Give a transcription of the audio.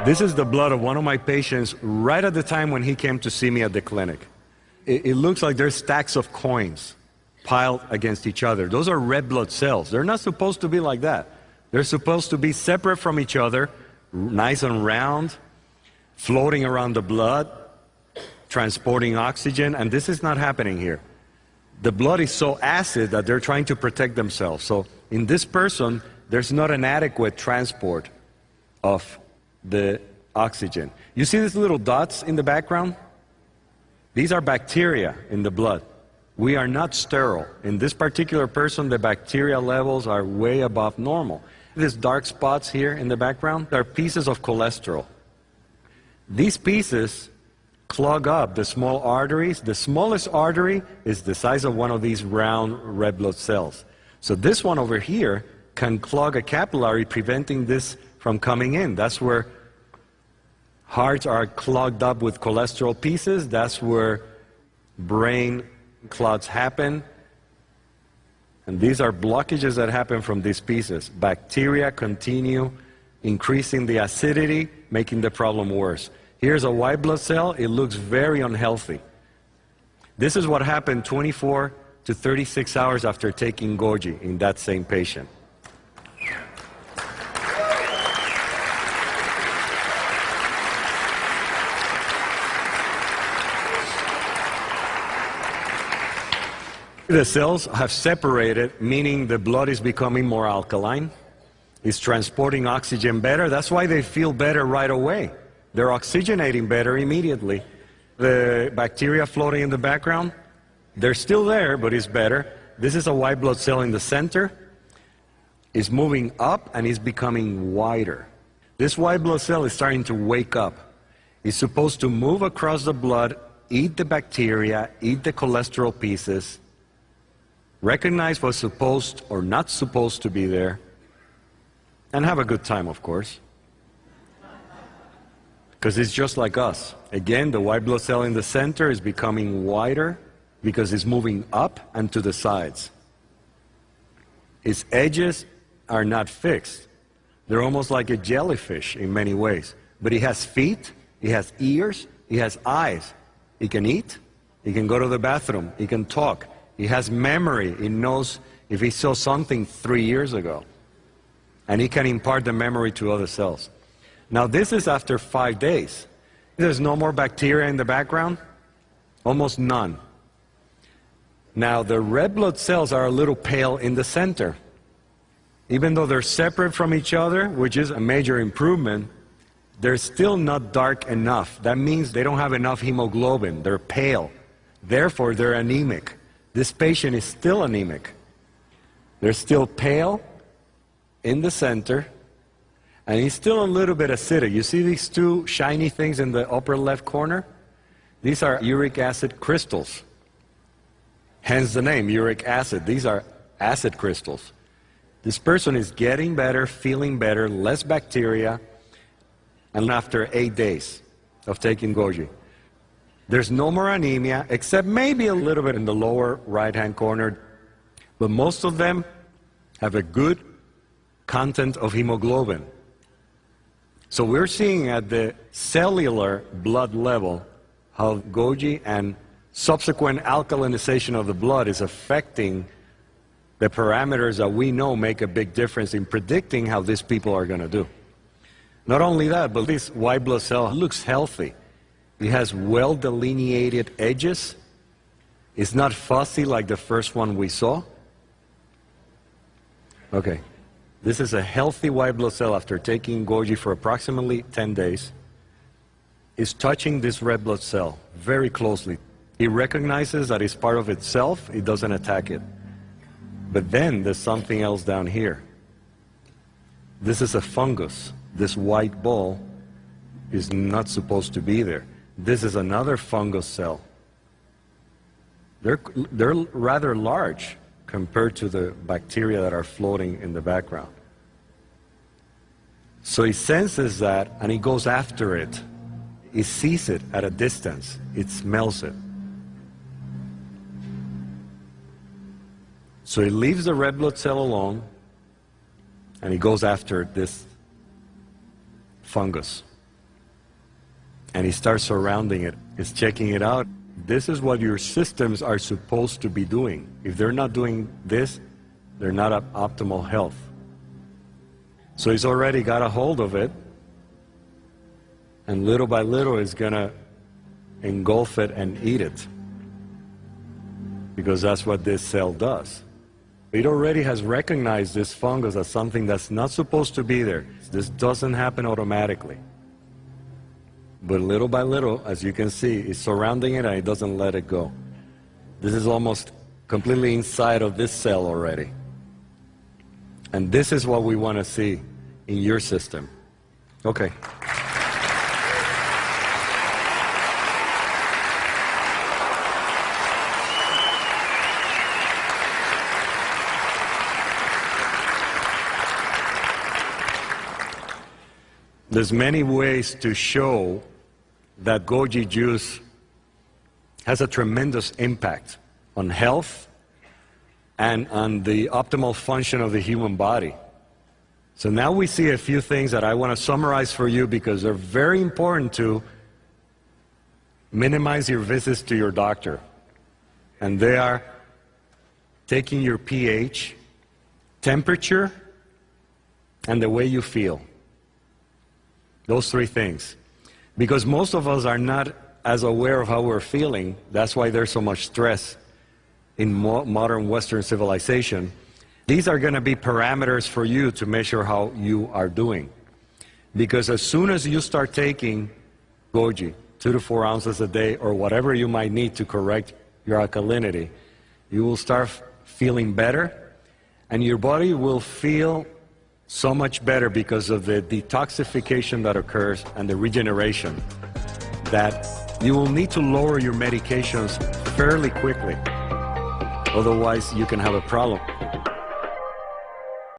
This is the blood of one of my patients right at the time when he came to see me at the clinic. It looks like there's stacks of coins piled against each other. Those are red blood cells. They're not supposed to be like that. They're supposed to be separate from each other, nice and round, floating around the blood, transporting oxygen, and this is not happening here. The blood is so acid that they're trying to protect themselves. So in this person, there's not an adequate transport of the oxygen. You see these little dots in the background? These are bacteria in the blood. We are not sterile. In this particular person, the bacteria levels are way above normal. These dark spots here in the background are pieces of cholesterol. These pieces clog up the small arteries. The smallest artery is the size of one of these round red blood cells. So this one over here can clog a capillary, preventing this from coming in. That's where hearts are clogged up with cholesterol pieces. That's where brain clots happen. And these are blockages that happen from these pieces. Bacteria continue increasing the acidity, making the problem worse. Here's a white blood cell. It looks very unhealthy. This is what happened 24 to 36 hours after taking GOJI in that same patient. The cells have separated, meaning the blood is becoming more alkaline. It's transporting oxygen better. That's why they feel better right away. They're oxygenating better immediately. The bacteria floating in the background, they're still there, but it's better. This is a white blood cell in the center. It's moving up and it's becoming wider. This white blood cell is starting to wake up. It's supposed to move across the blood, eat the bacteria, eat the cholesterol pieces, recognize what's supposed or not supposed to be there, and have a good time, of course. Because it's just like us. Again, the white blood cell in the center is becoming wider because it's moving up and to the sides. Its edges are not fixed. They're almost like a jellyfish in many ways. But it has feet, it has ears, it has eyes. It can eat, it can go to the bathroom, it can talk. He has memory. He knows if he saw something 3 years ago. And he can impart the memory to other cells. Now this is after 5 days. There's no more bacteria in the background. Almost none. Now the red blood cells are a little pale in the center. Even though they're separate from each other, which is a major improvement, they're still not dark enough. That means they don't have enough hemoglobin. They're pale. Therefore, they're anemic. This patient is still anemic. They're still pale in the center, and he's still a little bit acidic. You see these two shiny things in the upper left corner? These are uric acid crystals. Hence the name, uric acid. These are acid crystals. This person is getting better, feeling better, less bacteria, and after 8 days of taking GOJI. There's no more anemia, except maybe a little bit in the lower right-hand corner, but most of them have a good content of hemoglobin. So we're seeing at the cellular blood level how GOJI and subsequent alkalinization of the blood is affecting the parameters that we know make a big difference in predicting how these people are going to do. Not only that, but this white blood cell looks healthy. It has well-delineated edges. It's not fussy like the first one we saw. Okay, this is a healthy white blood cell after taking GOJI for approximately 10 days. It's touching this red blood cell very closely. It recognizes that it's part of itself. It doesn't attack it. But then there's something else down here. This is a fungus. This white ball is not supposed to be there. This is another fungus cell. They're rather large compared to the bacteria that are floating in the background. So he senses that and he goes after it. He sees it at a distance. It smells it. So he leaves the red blood cell alone and he goes after this fungus. and he starts surrounding it. He's checking it out. This is what your systems are supposed to be doing. If they're not doing this, they're not at optimal health. So he's already got a hold of it, and little by little he's gonna engulf it and eat it, because that's what this cell does. It already has recognized this fungus as something that's not supposed to be there. This doesn't happen automatically. But little by little, as you can see, it's surrounding it and it doesn't let it go. This is almost completely inside of this cell already. And this is what we want to see in your system. Okay. There's many ways to show that goji juice has a tremendous impact on health and on the optimal function of the human body. So now we see a few things that I want to summarize for you because they're very important to minimize your visits to your doctor. And they are taking your pH, temperature, and the way you feel. Those three things. Because most of us are not as aware of how we're feeling. That's why there's so much stress in modern Western civilization. These are going to be parameters for you to measure how you are doing. Because as soon as you start taking goji, 2 to 4 ounces a day, or whatever you might need to correct your alkalinity, you will start feeling better, and your body will feel so much better because of the detoxification that occurs and the regeneration, that you will need to lower your medications fairly quickly. Otherwise, you can have a problem.